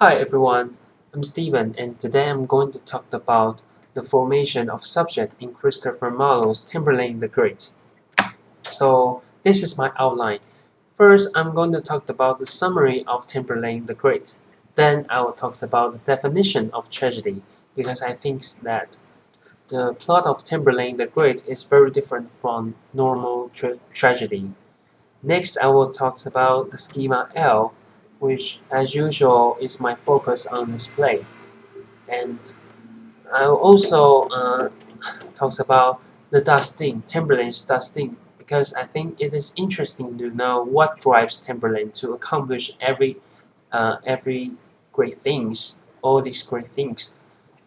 Hi everyone, I'm Steven and today I'm going to talk about the formation of subject in Christopher Marlowe's Tamburlaine the Great. So this is my outline. First, I'm going to talk about the summary of Tamburlaine the Great. Then I will talk about the definition of tragedy because I think that the plot of Tamburlaine the Great is very different from normal tragedy. Next, I will talk about the schema L, which, as usual, is my focus on display. And I will also talk about the dusting, Tamburlaine's dusting, because I think it is interesting to know what drives Tamburlaine to accomplish every great things, all these great things.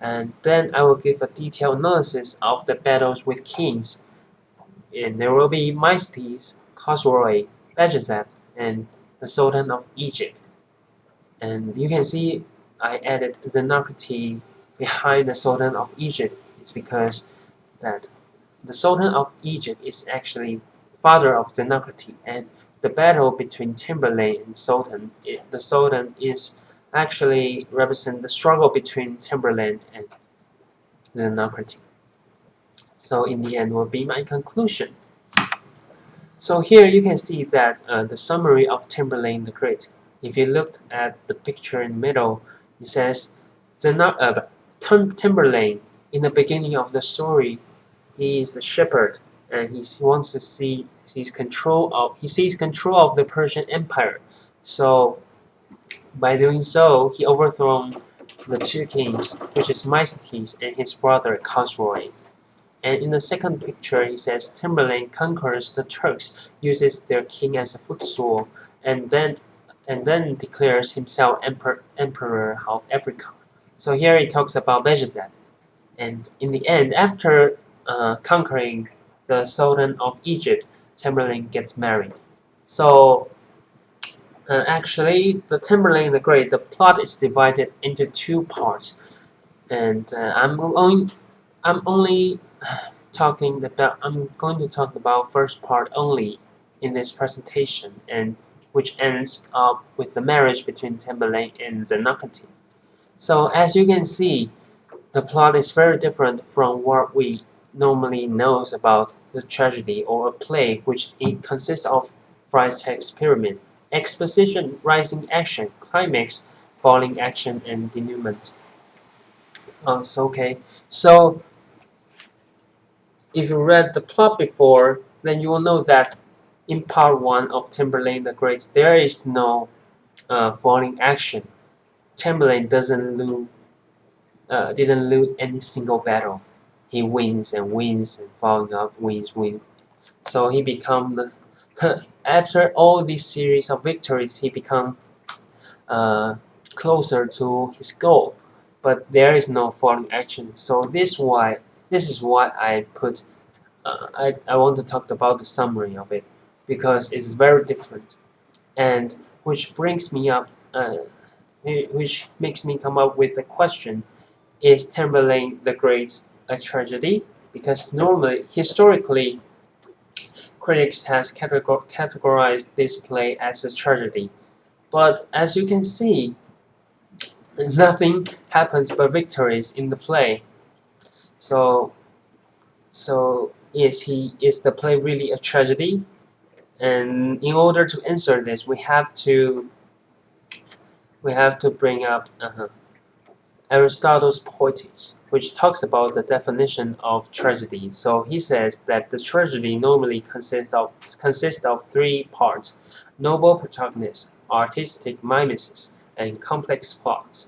And then I will give a detailed analysis of the battles with kings, and there will be Maestes, Khosrow, Bajazeth, and the Sultan of Egypt. And you can see I added Zenocrate behind the Sultan of Egypt. It's because that the Sultan of Egypt is actually father of Zenocrate, and the battle between Tamburlaine and Sultan, the Sultan is actually represent the struggle between Tamburlaine and Zenocrate. So in the end will be my conclusion. So here you can see that the summary of Tamburlaine the Great. If you look at the picture in the middle, it says Tamburlaine. In the beginning of the story, he is a shepherd, and he wants to sees control of the Persian Empire. So by doing so, he overthrown the two kings, which is Maestes and his brother Khosrow. And in the second picture, he says Tamburlaine conquers the Turks, uses their king as a footstool, and then declares himself emperor of Africa. So here he talks about Bajazeth. And in the end, after conquering the Sultan of Egypt, Tamburlaine gets married. So actually, the Tamburlaine the Great, the plot is divided into two parts, and I'm only I'm going to talk about first part only in this presentation, and which ends up with the marriage between Tamburlaine and Zenocrate. So as you can see, the plot is very different from what we normally knows about the tragedy or a play, which it consists of frieze text pyramid, exposition, rising action, climax, falling action, and denouement. So if you read the plot before, then you will know that in part 1 of Tamburlaine the Great, there is no falling action. Tamburlaine didn't lose any single battle. He wins and wins and falling up, wins. So he become after all these series of victories, he become uh, closer to his goal. But there is no falling action. So this is why I put I want to talk about the summary of it because it's very different, and which brings me up, which makes me come up with the question: is Tamburlaine the Great a tragedy? Because normally, historically, critics has categorized this play as a tragedy, but as you can see, nothing happens but victories in the play. So, is the play really a tragedy? And in order to answer this, we have to bring up Aristotle's Poetics, which talks about the definition of tragedy. So he says that the tragedy normally consists of three parts: noble protagonist, artistic mimesis, and complex plot.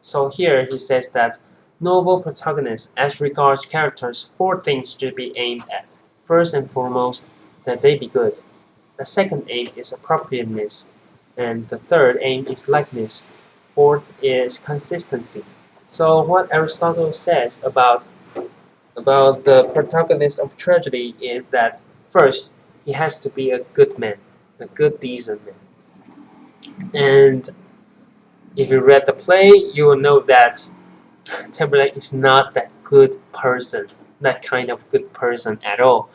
So here he says that noble protagonist, as regards characters, four things should be aimed at. First and foremost, that they be good. The second aim is appropriateness, and the third aim is likeness. Fourth is consistency. So what Aristotle says about the protagonist of tragedy is that first he has to be a good man, a good decent man. And if you read the play, you will know that Tamburlaine is not that good person, that kind of good person at all.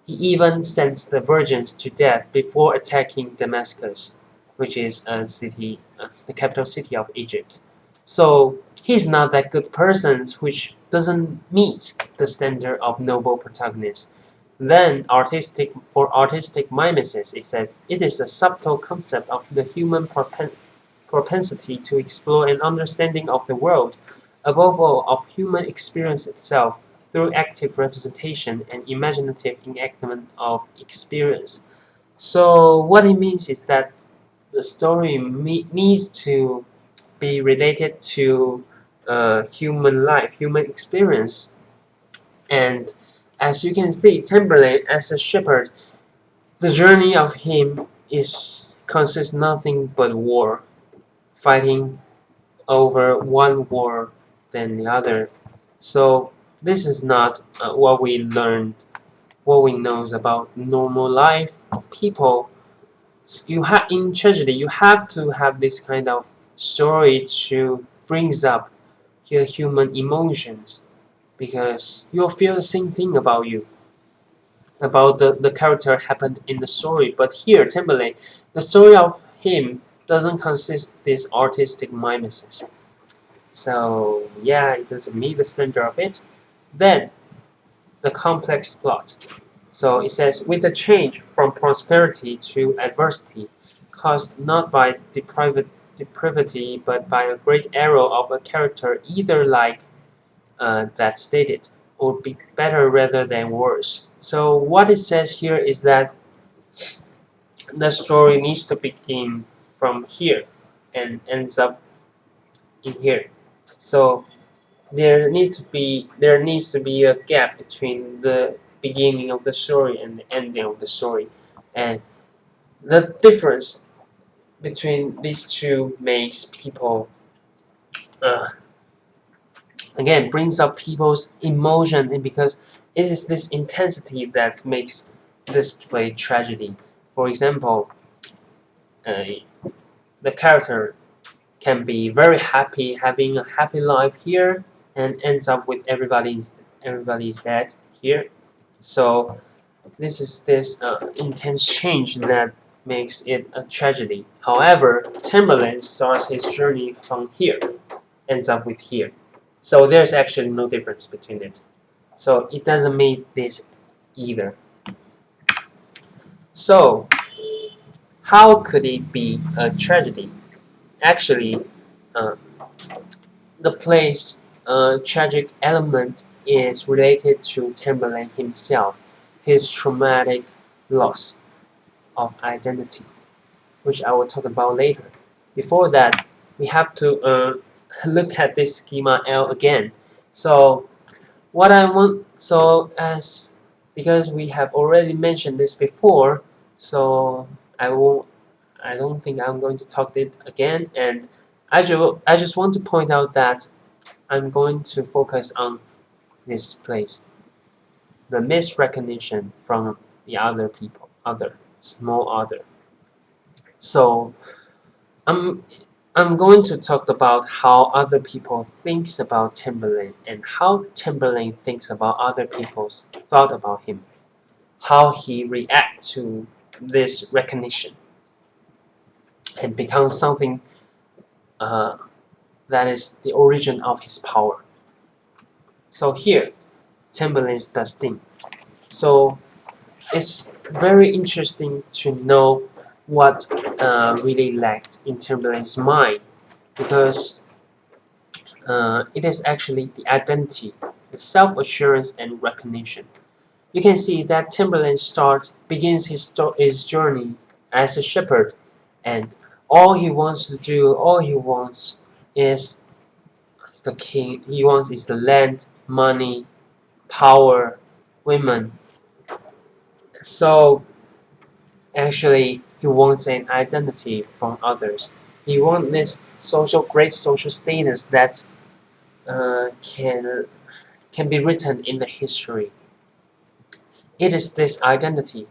He even sends the virgins to death before attacking Damascus, which is a city the capital city of Egypt. So he's not that good person, which doesn't meet the standard of noble protagonist. Then for artistic mimesis, it says it is a subtle concept of the human propensity to explore an understanding of the world, above all of human experience itself, through active representation and imaginative enactment of experience. So what it means is that the story needs to be related to human life, human experience. And as you can see, Timberlake as a shepherd, the journey of him is consists nothing but war, fighting over one war than the other. So this is not what we learned, what we know about normal life of people. You have in tragedy, you have to have this kind of story to brings up your human emotions, because you'll feel the same thing about the character happened in the story. But here, Timberlake, the story of him doesn't consist this artistic mimesis. So yeah, it doesn't meet the standard of it. Then the complex plot. So it says, with the change from prosperity to adversity, caused not by depravity, but by a great error of a character, either like that stated, or be better rather than worse. So what it says here is that the story needs to begin from here and ends up in here. So there needs to be a gap between the beginning of the story and the ending of the story, and the difference between these two makes people uh, again brings up people's emotion, and because it is this intensity that makes this play tragedy. For example, uh, the character can be very happy, having a happy life here, and ends up with everybody's dead here. So this is this intense change that makes it a tragedy. However, Timberland starts his journey from here, ends up with here. So there's actually no difference between it. So it doesn't mean this either. So how could it be a tragedy? Actually, uh, the play's tragic element is related to Timberlake himself, his traumatic loss of identity, which I will talk about later. Before that, we have to look at this schema L again. So what I want, so as because we have already mentioned this before, so I don't think I'm going to talk it again, and I just want to point out that I'm going to focus on this place, the misrecognition from the other people, other, small other. So I'm I'm going to talk about how other people thinks about Timberlake and how Timberlake thinks about other people's thought about him, how he reacts to this recognition and becomes something uh, that is the origin of his power. So here, Timberlake's destiny. So it's very interesting to know what really lacked in Timberlake's mind, because it is actually the identity, the self-assurance and recognition. You can see that Timberlake begins his journey as a shepherd, and all he wants is the king. He wants is the land, money, power, women. So actually, he wants an identity from others. He wants this great social status that uh, can can be written in the history. It is this identity,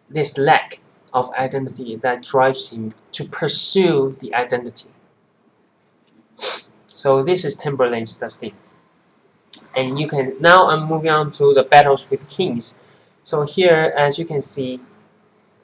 this lack of identity, that drives him to pursue the identity. So this is Timberlake's destiny. And you can now I'm moving on to the battles with kings. So here, as you can see,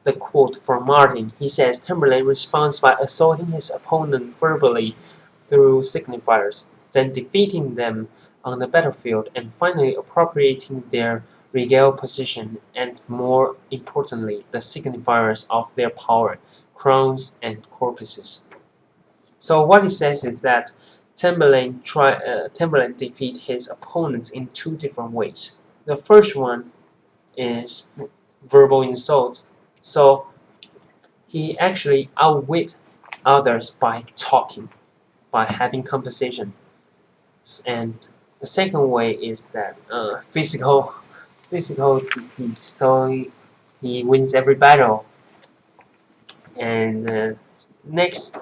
the quote from Martin. He says, Tamburlaine responds by assaulting his opponent verbally through signifiers, then defeating them on the battlefield, and finally appropriating their regal position and, more importantly, the signifiers of their power, crowns and corpses. So what he says is that Tamburlaine defeat his opponents in two different ways. The first one is verbal insult. So he actually outwit others by talking, by having conversation. And the second way is that physical defeat. So he wins every battle. And next,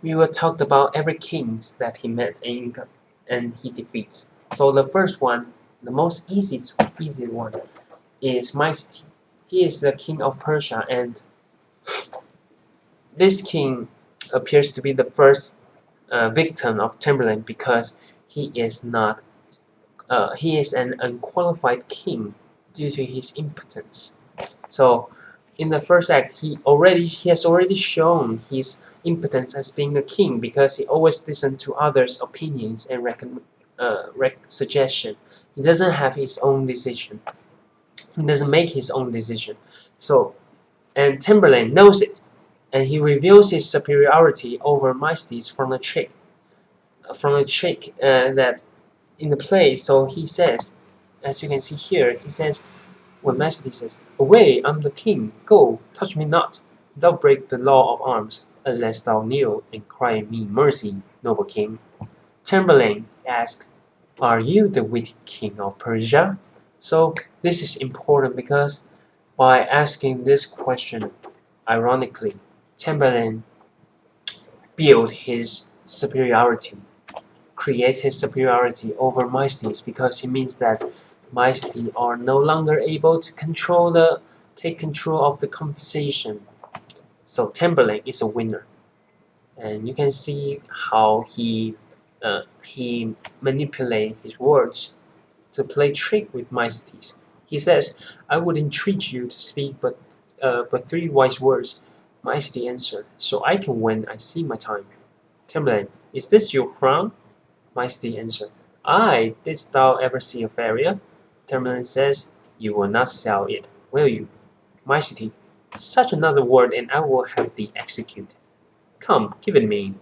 we will talk about every king that he met and he defeats. So the first one, the most easy one, is Maisty. He is the king of Persia, and this king appears to be the first victim of Tamburlaine because he is not. He is an unqualified king due to his impotence. So, in the first act, he has already shown his impotence as being a king because he always listens to others' opinions and suggestion. He doesn't have his own decision. He doesn't make his own decision. So, and Tamburlaine knows it, and he reveals his superiority over Maestes from a trick that in the play. So he says, as you can see here, he says, when Maestes says, "Away, I'm the king. Go, touch me not. Thou break the law of arms, unless thou kneel and cry me mercy, noble king." Tamburlaine asks, "Are you the witty king of Persia?" So this is important because by asking this question, ironically, Tamburlaine built his superiority, create his superiority over Maestes, because it means that Maestes are no longer able to take control of the conversation. So Tamburlaine is a winner, and you can see how he manipulates his words to play trick with Maestes. He says, "I would entreat you to speak but three wise words." Maestes answered, "So I can when I see my time." Tamburlaine, "Is this your crown?" Maestes answered, "Aye, didst thou ever see a farrier?" Tamburlaine says, "You will not sell it, will you?" Maestes, "Such another word and I will have thee executed." "Come, give it me."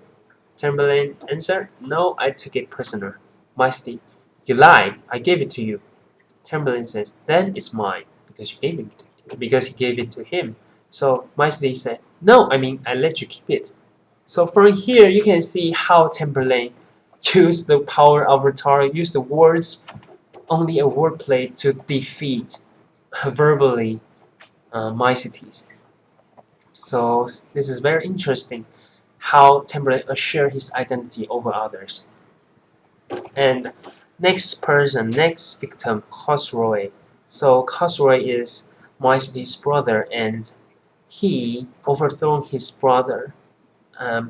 Tamburlaine answered, "No, I took it prisoner." Maestes, "You lie, I gave it to you." Tamburlaine says, "Then it's mine, because he gave it to him." So Maestes said, "No, I let you keep it." So from here you can see how Tamburlaine used the power of rhetoric, used the words, only a wordplay, to defeat verbally Maestes. So this is very interesting how Tamburlaine assured his identity over others. And next victim, Khosroy. So Khosroy is Maestes' brother, and he overthrew his brother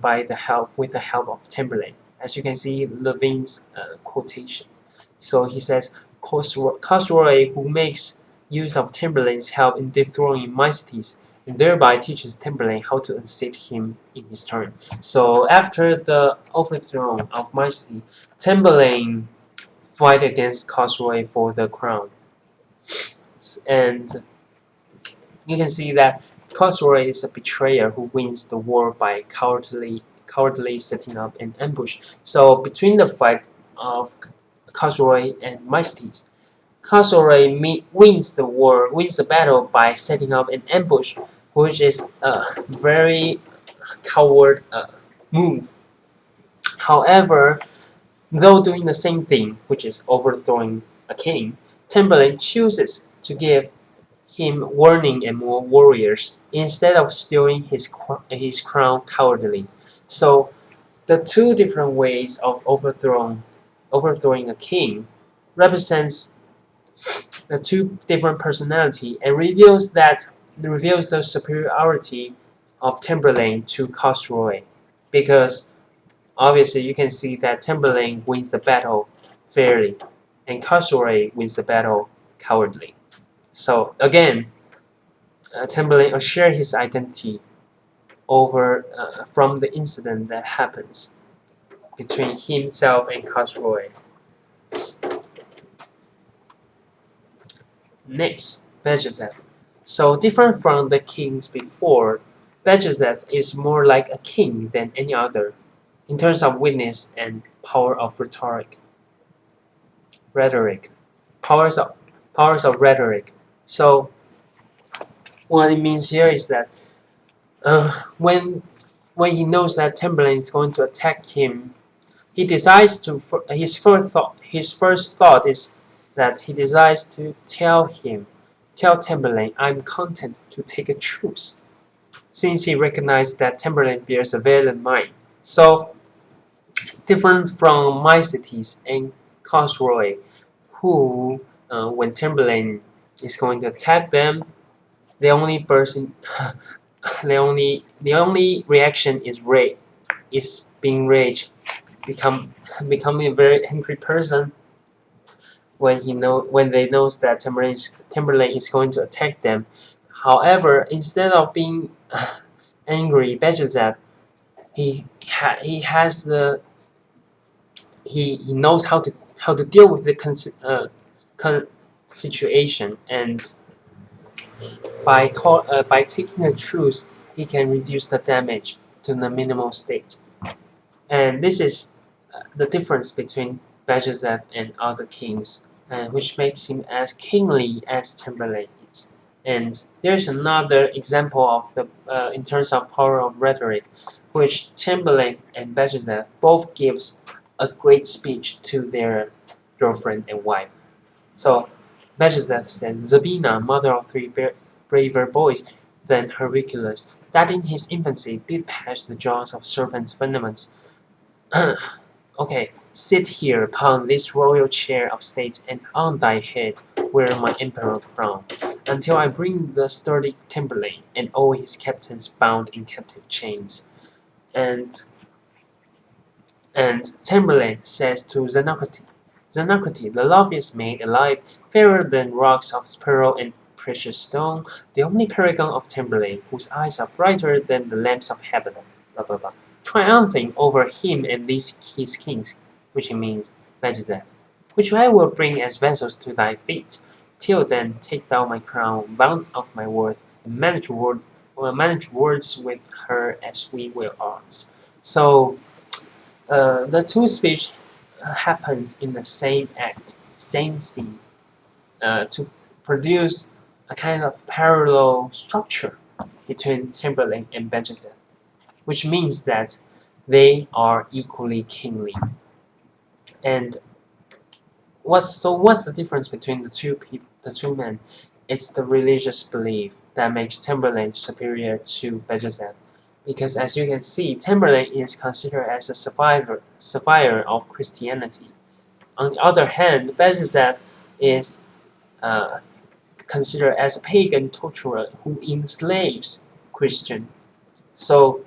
with the help of Tamburlaine. As you can see, Levine's quotation. So he says, Khosroy, who makes use of Tamburlaine's help in dethroning Maestes, and thereby teaches Tamburlaine how to unseat him in his turn. So after the overthrow of Maestes, Tamburlaine fight against Khosroy for the crown. And you can see that Khosroy is a betrayer who wins the war by cowardly setting up an ambush. So between the fight of Khosroy and Maestes, Khosroy wins the battle by setting up an ambush, which is a very coward move. However, though doing the same thing, which is overthrowing a king, Tamburlaine chooses to give him warning and more warriors instead of stealing his crown cowardly. So the two different ways of overthrowing a king represents the two different personality and reveals the superiority of Tamburlaine to Khosroy, because obviously you can see that Tamburlaine wins the battle fairly and Khosroy wins the battle cowardly. So again, Tamburlaine assured his identity over from the incident that happens between himself and Khosrow. Next, Bajazeth. So different from the kings before, Bajazeth is more like a king than any other in terms of witness and power of rhetoric, powers of rhetoric. So what it means here is that when he knows that Tamburlaine is going to attack him, he decides to. His first thought is that he decides to tell Tamburlaine, "I'm content to take a truce," since he recognized that Tamburlaine bears a valiant mind. So different from Mycetes and Khosrow, who, when Tamburlaine is going to attack them, the only person, the only reaction is being rage, becoming a very angry person when they knows that Tamburlaine is going to attack them. However, instead of being angry, Bajazeth, he has the he knows how to deal with the situation, and by taking a truce, he can reduce the damage to the minimal state. And this is the difference between Bajazeth and other kings, which makes him as kingly as Tamburlaine is. And there's another example of the in terms of power of rhetoric, which Tamburlaine and Bajazeth both gives a great speech to their girlfriend and wife. So Bajazeth said, "Zabina, mother of three braver boys than Hercules, that in his infancy did pass the jaws of serpents venomous. Okay, sit here upon this royal chair of state, and on thy head wear my emperor crown, until I bring the sturdy Tamburlaine and all his captains bound in captive chains." And Tamburlaine says to Zenocrate, the loveliest maid alive, fairer than rocks of pearl and precious stone, the only paragon of Tamburlaine, whose eyes are brighter than the lamps of heaven, blah blah blah, triumphing over him and these his kings, which means Bajazeth, which I will bring as vessels to thy feet. Till then, take thou my crown, bound of my worth, and manage words with her as we will ours. So the two speech happens in the same act, same scene, to produce a kind of parallel structure between Tamburlaine and Bajazeth, which means that they are equally kingly. And what's the difference between the two men? It's the religious belief that makes Tamburlaine superior to Bajazeth. Because as you can see, Tamburlaine is considered as a survivor of Christianity. On the other hand, Bajazeth is considered as a pagan torturer who enslaves Christian. So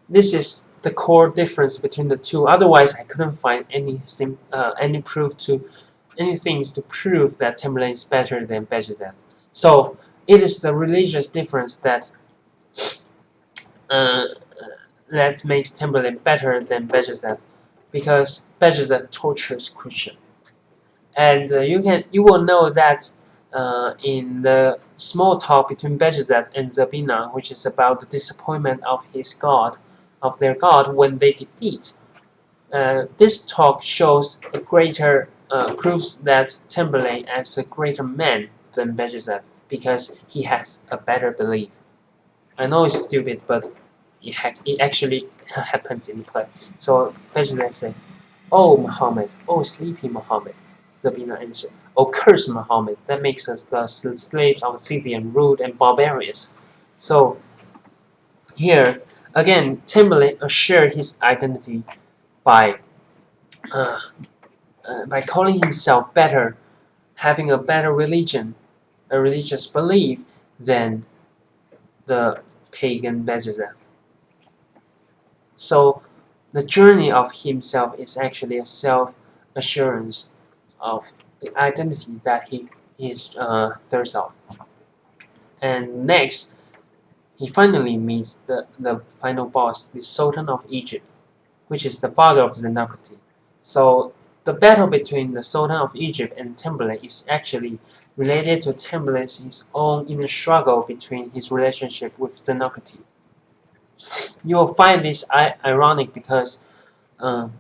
this is the core difference between the two. Otherwise, I couldn't find any things to prove that Tamburlaine is better than Bajazeth. So it is the religious difference that uh, that makes Tamburlaine better than Bajazeth, because Bajazeth tortures Christian. And you will know that in the small talk between Bajazeth and Zabina, which is about the disappointment of their god when they defeat. This talk shows a greater proves that Tamburlaine is a greater man than Bajazeth because he has a better belief. I know it's stupid, but it actually happens in play. So Bajazeth says, "Oh Muhammad, oh sleepy Muhammad." Zabina answered, "Oh curse Muhammad, that makes us the slaves of Scythian, rude and barbarous." So here again, Tamburlaine assured his identity by calling himself better, having a better religion, a religious belief than the pagan Bajazeth. So the journey of himself is actually a self-assurance of the identity that he is thirst of. And next, he finally meets the final boss, the Sultan of Egypt, which is the father of Zenocrate. So the battle between the Sultan of Egypt and Timberlane is actually related to Timberlane's own inner struggle between his relationship with Zenocrate. You will find this ironic because um,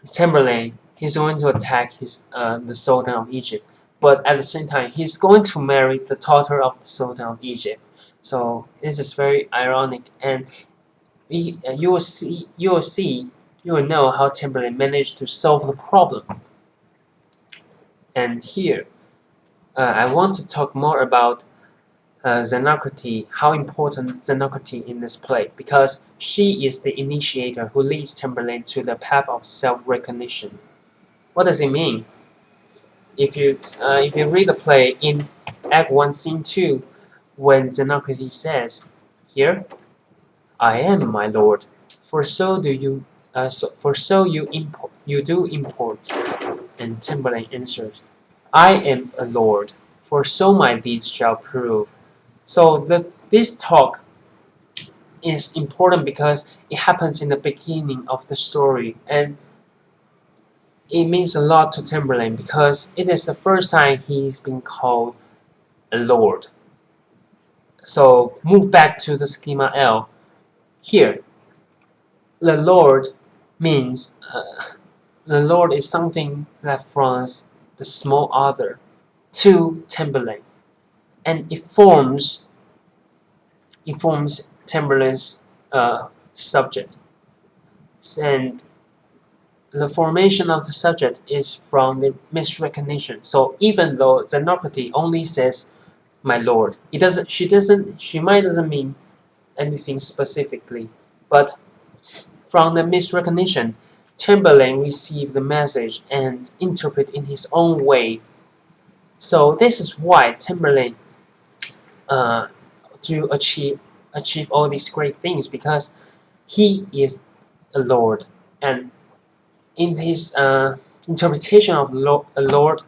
Timberlane he's going to attack the Sultan of Egypt, but at the same time he's going to marry the daughter of the Sultan of Egypt. So this is very ironic, and you will know how Timberlane managed to solve the problem. And here, I want to talk more about Zenocrate, how important Zenocrate in this play, because she is the initiator who leads Timberlane to the path of self-recognition. What does it mean? If you read the play in Act 1, Scene 2, when Zenocrate says, "Here, I am, my lord, for so do you, for so you do import." And Timberlane answers, "I am a lord, for so my deeds shall prove." So this talk is important because it happens in the beginning of the story, and it means a lot to Timberlane because it is the first time he's been called a lord. So move back to the schema L. Here, the lord means the lord is something that from the small other to Timberlane, and it forms Timberlane's subject, and the formation of the subject is from the misrecognition. So even though Zenocrate only says "my lord," it doesn't. She might doesn't mean anything specifically, but from the misrecognition, Timberlane received the message and interpret in his own way. So this is why Timberlane uh, to achieve all these great things, because he is a lord, and in his interpretation of a lord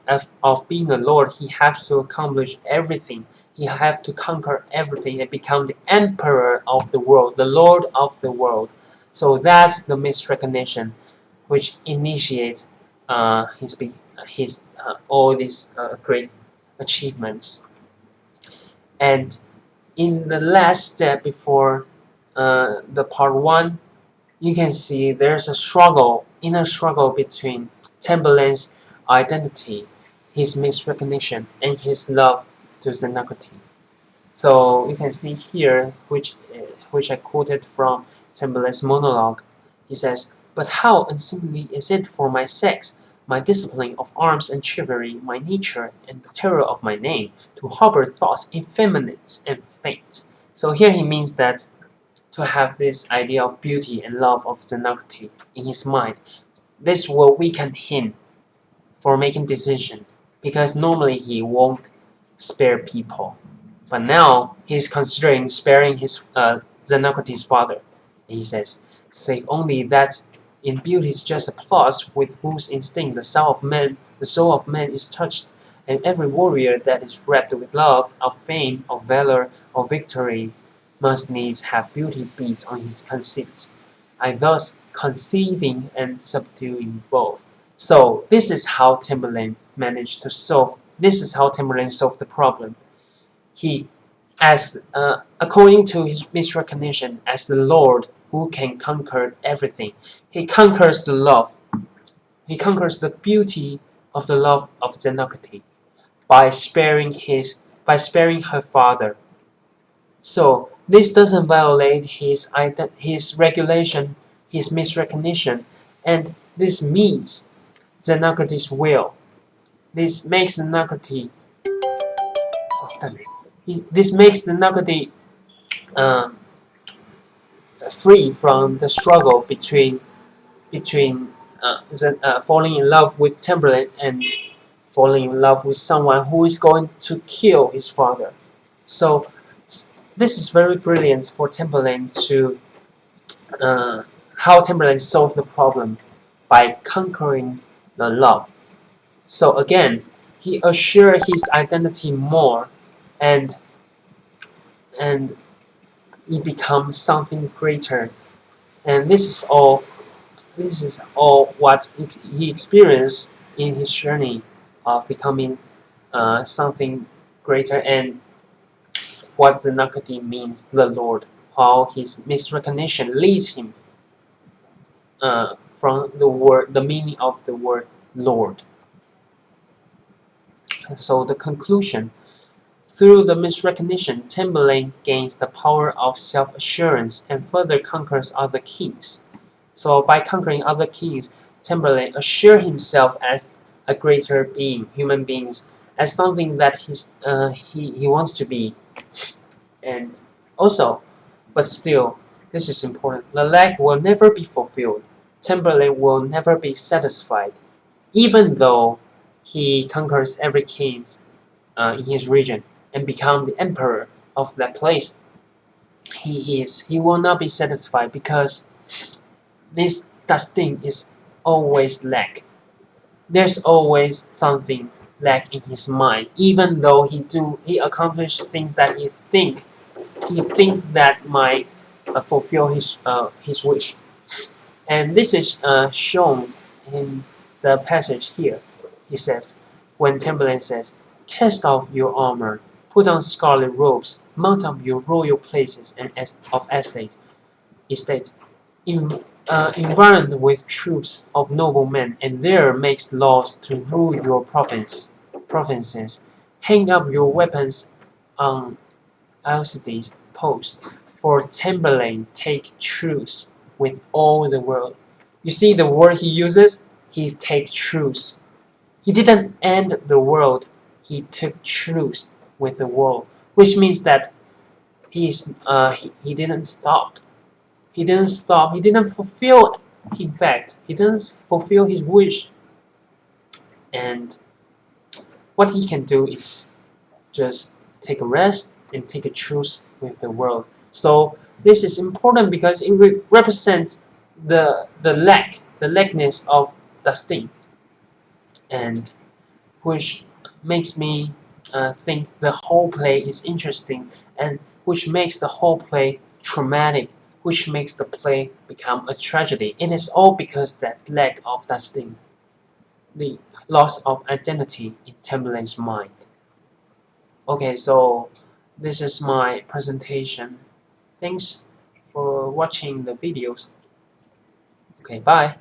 of being a lord, he has to accomplish everything. He has to conquer everything and become the emperor of the world, the lord of the world. So that's the misrecognition, which initiates his all these great achievements. And in the last step before the part one, you can see there's a struggle, inner struggle between Timberlane's identity, his misrecognition, and his love to Zenocrate. So you can see here, which I quoted from Timberlane's monologue. He says, "But how unseemly is it for my sex, my discipline of arms and chivalry, my nature, and the terror of my name, to harbor thoughts effeminate and faint." So here he means that to have this idea of beauty and love of Zenocrate in his mind, this will weaken him for making decision, because normally he won't spare people. But now he's considering sparing his Zenocrate's father. He says, "Save only that in beauty's just applause, with whose instinct the soul of man is touched, and every warrior that is wrapped with love of fame, of valor, of victory, must needs have beauty beats on his conceits. I thus conceiving and subduing both." So this is how Timberlane managed to solve. This is how Timberlane solved the problem. He, according to his misrecognition as the Lord who can conquer everything, he conquers the love. He conquers the beauty of the love of Zenocrate by sparing her father. So this doesn't violate his regulation, his misrecognition, and this meets Zenocrate's will. This makes Zenocrate uh, free from the struggle between falling in love with Timberlane and falling in love with someone who is going to kill his father. So this is very brilliant for Timberlane to how Timberlane solved the problem by conquering the love. So again, he assured his identity more, and and it becomes something greater. And this is all what he experienced in his journey of becoming something greater, and what the Nakati means, the Lord, how his misrecognition leads him from the meaning of the word Lord. So the conclusion: through the misrecognition, Tamburlaine gains the power of self-assurance and further conquers other kings. So by conquering other kings, Tamburlaine assures himself as a greater being, human beings, as something that he wants to be. And also, but still, this is important, the lack will never be fulfilled. Tamburlaine will never be satisfied, even though he conquers every king in his region and become the emperor of that place. He will not be satisfied because this thing is always lack. There's always something lack in his mind, even though he accomplish things that he think that might fulfill his wish. And this is shown in the passage here. He says, when Tamburlaine says, "Cast off your armor, put on scarlet robes, mount up your royal places and of estate, environed with troops of noble men, and there makes laws to rule your provinces. Hang up your weapons on Alcides' post, for Tamburlaine take truce with all the world." You see the word he uses? He take truce. He didn't end the world. He took truce with the world, which means that he didn't stop. He didn't stop. He didn't fulfill. In fact, he didn't fulfill his wish. And what he can do is just take a rest and take a truce with the world. So this is important because it represents the lackness of Dustin, and which makes me think the whole play is interesting, and which makes the whole play traumatic, which makes the play become a tragedy. It is all because that lack of Dustin, the loss of identity in Tamburlaine's mind. Okay, so this is my presentation. Thanks for watching the videos. Okay, bye.